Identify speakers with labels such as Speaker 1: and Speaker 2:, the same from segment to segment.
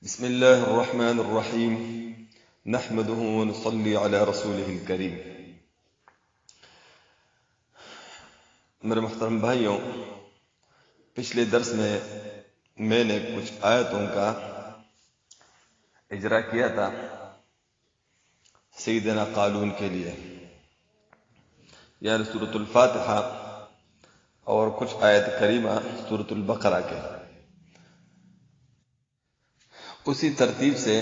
Speaker 1: بسم الله الرحمن الرحيم نحمده ونصلي على رسوله الكريم۔ میرے محترم بھائیوں، پچھلے درس میں نے کچھ آیتوں کا اجرا کیا تھا سیدنا قالون کے لیے، یعنی سورۃ الفاتحہ اور کچھ آیت کریمہ سورۃ البقرہ کے۔ اسی ترتیب سے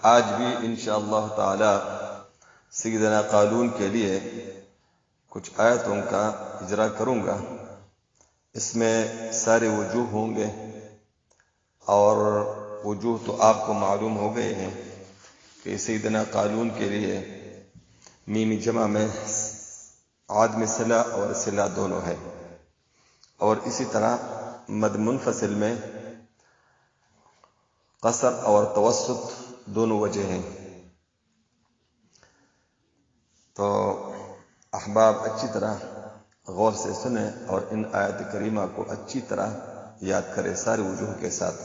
Speaker 1: آج بھی انشاءاللہ تعالی سیدنا قالون کے لیے کچھ آیتوں کا اجرا کروں گا۔ اس میں سارے وجوہ ہوں گے، اور وجوہ تو آپ کو معلوم ہو گئے ہیں کہ سیدنا قالون کے لیے میم جمع میں عدم صلہ اور صلہ دونوں ہے، اور اسی طرح مد منفصل میں قصر اور توسط دونوں وجہ ہیں۔ تو احباب اچھی طرح غور سے سنیں اور ان آیت کریمہ کو اچھی طرح یاد کریں سارے وجوہ کے ساتھ۔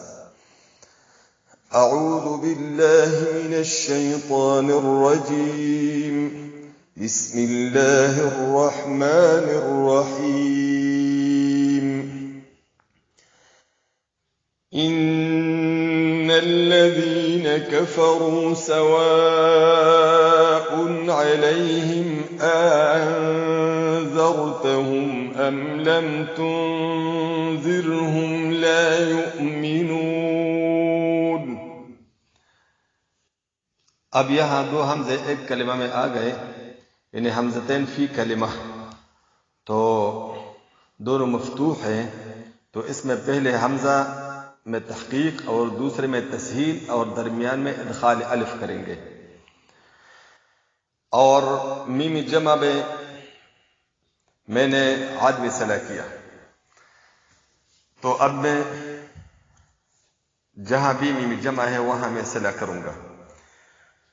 Speaker 1: اعوذ باللہ من الشیطان الرجیم، بسم اللہ الرحمن الرحیم۔ ان الذين كفروا سواء عليهم أأنذرتهم أم لم تنذرهم لا يؤمنون۔ اب یہاں دو حمزے ایک کلمہ میں آ گئے، یعنی حمزتین فی کلمہ، تو دونوں مفتوح ہیں، تو اس میں پہلے حمزہ میں تحقیق اور دوسرے میں تسہیل اور درمیان میں ادخال الف کریں گے، اور میم جمع میں نے عدم صلہ کیا۔ تو اب میں جہاں بھی میم جمع ہے وہاں میں صلہ کروں گا۔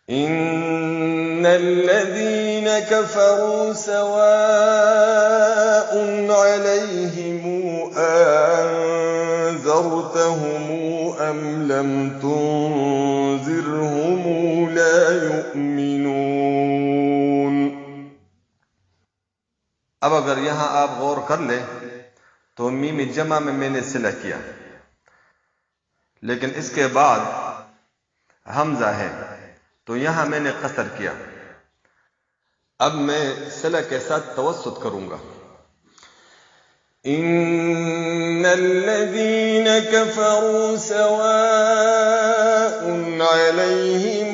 Speaker 1: ان الذين كفروا سواء عليهم أنذرتهم أم لم تنذرهم لا يؤمنون۔ اب اگر یہاں آپ غور کر لیں تو میم جمع میں نے صلہ کیا، لیکن اس کے بعد حمزہ ہے، تو یہاں میں نے قصر کیا۔ اب میں صلہ کے ساتھ توسط کروں گا۔ ان الذين كفروا سواء عليهم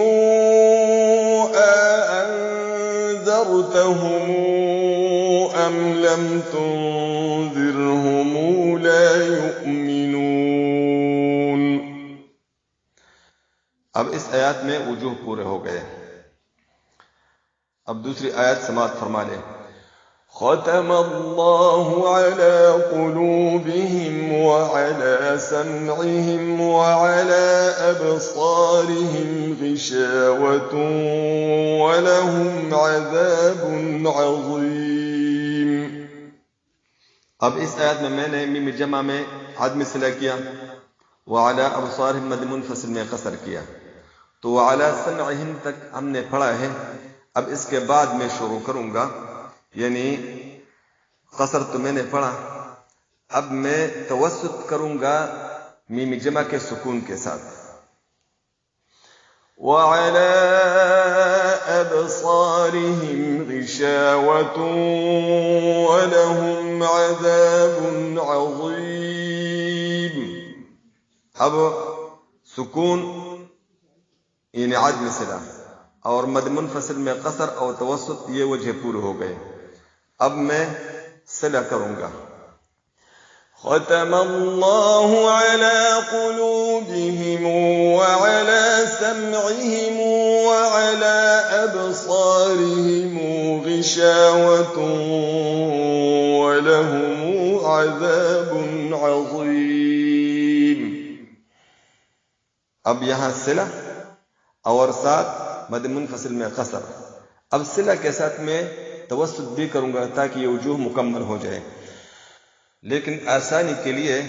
Speaker 1: أأنذرتهم أم لم تنذرهم لا يؤمنون۔ اب اس آیات میں وجوہ پورے ہو گئے۔ اب دوسری آیت سماعت فرما لیں۔ ختم اللہ علی قلوبہم وعلی سمعہم وعلی ابصارہم غشاوۃ ولہم عذاب عظیم۔ اب اس آیت میں نے میم جمع میں عدم صلہ کیا، وعلی ابصارہم مد منفصل میں قصر کیا، تو وعلی سمعہم تک ہم نے پڑھا ہے۔ اب اس کے بعد میں شروع کروں گا، یعنی قصر تو میں نے پڑھا، اب میں توسط کروں گا میم جمع کے سکون کے ساتھ۔ وَعَلَىٰ أَبْصَارِهِمْ غِشَاوَةٌ وَلَهُمْ عَذَابٌ عَظِيمٌ۔ اب سکون یعنی عدم صلہ اور مد منفصل میں قصر اور توسط، یہ وجہ پورے ہو گئے۔ اب میں صلہ کروں گا۔ ختم اللہ علی قلوبہم وعلی سمعہم وعلی ابصارہم غشاوۃ ولہم عذاب عظیم۔ اب یہاں صلہ اور ساتھ مد منفصل میں قصر۔ اب صلہ کے ساتھ میں توسط بھی کروں گا تاکہ یہ وجوہ مکمل ہو جائے، لیکن آسانی کے لیے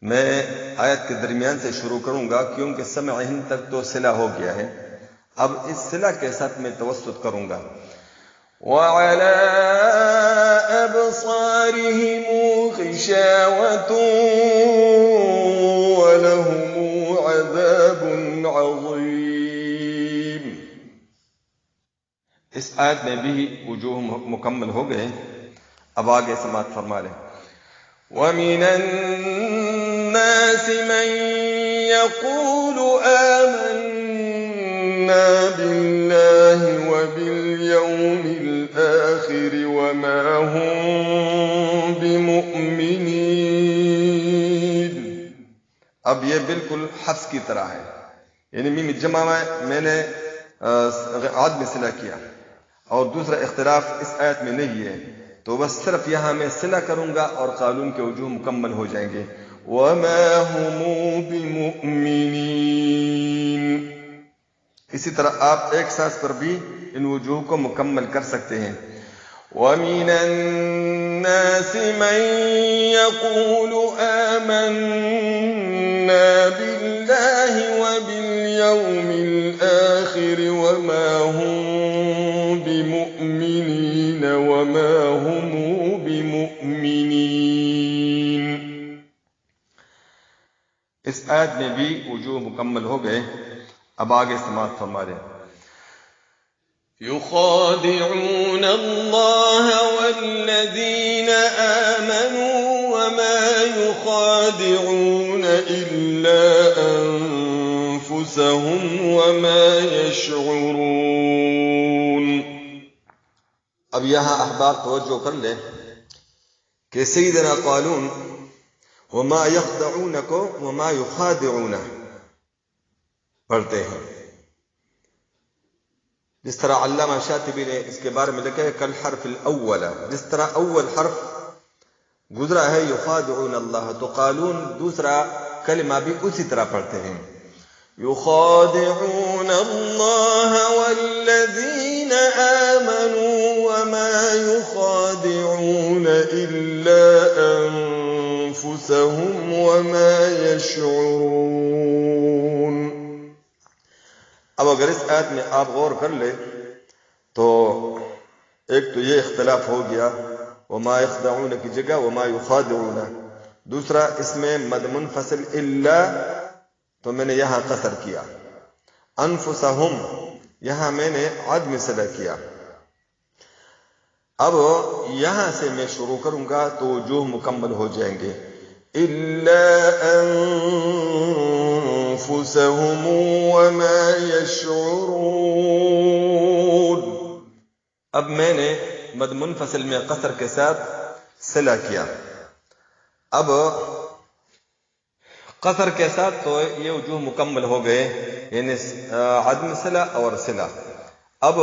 Speaker 1: میں آیت کے درمیان سے شروع کروں گا کیونکہ سمعہم تک تو صلہ ہو گیا ہے. اب اس صلہ کے ساتھ میں توسط کروں گا.
Speaker 2: وعلى أبصارهم غشاوة ولهم عذاب عظيم.
Speaker 1: اس آیت میں بھی وجوہ مکمل ہو گئے. اب آگے سماعت فرما لیں.
Speaker 2: ومن الناس من يقول آمنا بالله وباليوم الآخر وما هم بمؤمنين.
Speaker 1: اب یہ بالکل حفظ کی طرح ہے، یعنی میم جمع میں نے عدم صلہ کیا اور دوسرا اختلاف اس آیت میں نہیں ہے، تو بس صرف یہاں میں صلہ کروں گا اور قالون کے وجوہ مکمل ہو جائیں گے.
Speaker 2: وما هم بمؤمنين.
Speaker 1: اسی طرح آپ ایک سانس پر بھی ان وجوہ کو مکمل کر سکتے ہیں.
Speaker 2: ومن الناس من يقول آمنا بالله وباليوم الآخر وما هم بمؤمنين وما هم بمؤمنين.
Speaker 1: اس آیت میں بھی وجوہ مکمل ہو گئے. اب آگے سماعت فرما لیں.
Speaker 2: يخادعون الله والذين آمنوا وما يخادعون إلا أنفسهم وما يشعرون.
Speaker 1: اب یہاں احباب توجہ کر لیں کہ سیدنا قالون وما يخدعون کو وما يخادعون پڑھتے ہیں، جس طرح علامہ شاطبی نے اس کے بارے میں لکھا ہے کل حرف الاول، جس طرح اول حرف گزرا ہے یخادعون اللہ، تو قالون دوسرا کلمہ بھی اسی طرح پڑھتے ہیں.
Speaker 2: يخادعون الله والذين آمنوا وما يخادعون إلا أنفسهم وما يشعرون.
Speaker 1: اب اگر اس آیت میں آپ غور کر لیں تو ایک تو یہ اختلاف ہو گیا وما يخدعون کی جگہ وما يخادعون، دوسرا اس میں مد منفصل الا تو میں نے یہاں قصر کیا، انفسہم یہاں میں نے عدم صلہ کیا. اب یہاں سے میں شروع کروں گا تو وجوہ مکمل ہو جائیں گے.
Speaker 2: إلا أنفسهم وما يشعرون.
Speaker 1: اب میں نے مد منفصل میں قصر کے ساتھ صلہ کیا. اب قصر کے ساتھ تو یہ وجوہ مکمل ہو گئے، یعنی عدم صلہ اور صلہ. اب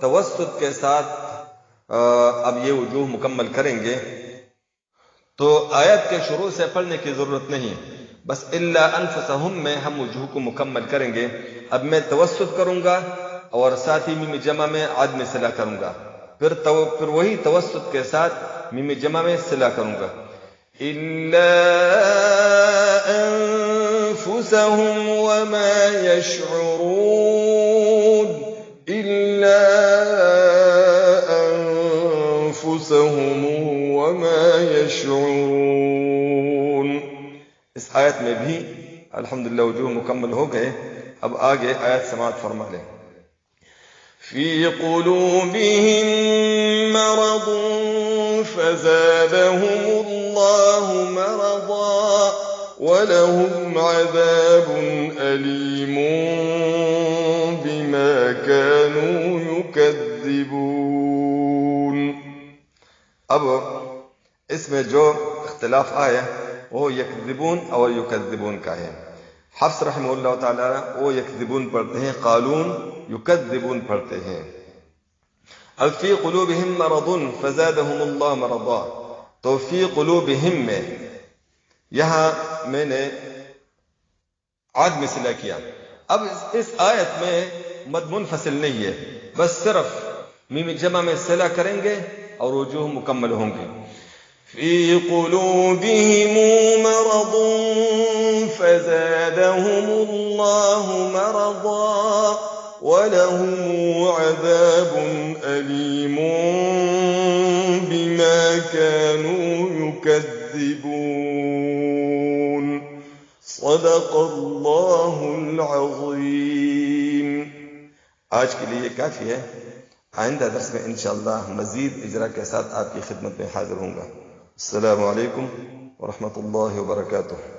Speaker 1: توسط کے ساتھ اب یہ وجوہ مکمل کریں گے. تو آیت کے شروع سے پڑھنے کی ضرورت نہیں، بس الا انفسہم میں ہم وجوہ کو مکمل کریں گے. اب میں توسط کروں گا اور ساتھ ہی میم جمع میں عدم صلہ کروں گا، پھر وہی توسط کے ساتھ میم جمع میں صلہ کروں گا.
Speaker 2: إلا أنفسهم وما يشعرون. إلا أنفسهم وما يشعرون.
Speaker 1: اس آیت میں بھی الحمدللہ وجوہ مکمل ہو گئے. اب آگے آیت سماعت فرما لیں.
Speaker 2: في قلوبهم مرض فزادهم الله مرضا ولهم عذاب أليم بما كانوا يكذبون.
Speaker 1: اب اس میں جو اختلاف آیا وہ یکذبون اور یکذبون کا ہے. حفص رحمہ اللہ تعالی وہ یکذبون پڑھتے ہیں، قالون یکذبون پڑھتے ہیں. اب فی قلوبہم مرض فزادہم اللہ مرضا، تو فی قلوبہم میں یہاں میں نے عدم صلہ کیا. اب اس آیت میں مد منفصل نہیں ہے، بس صرف میم جمع میں صلہ کریں گے اور وجوہ مکمل ہوں گے.
Speaker 2: في قلوبهم مرض فزادهم الله مرضا ولهم عذاب أليم بما كانوا يكذبون. صدق الله العظيم.
Speaker 1: آج کے لیے یہ کافی ہے. آئندہ درس میں انشاءاللہ مزید اجرا کے ساتھ آپ کی خدمت میں حاضر ہوں گا. السلام علیکم ورحمۃ اللہ وبرکاتہ.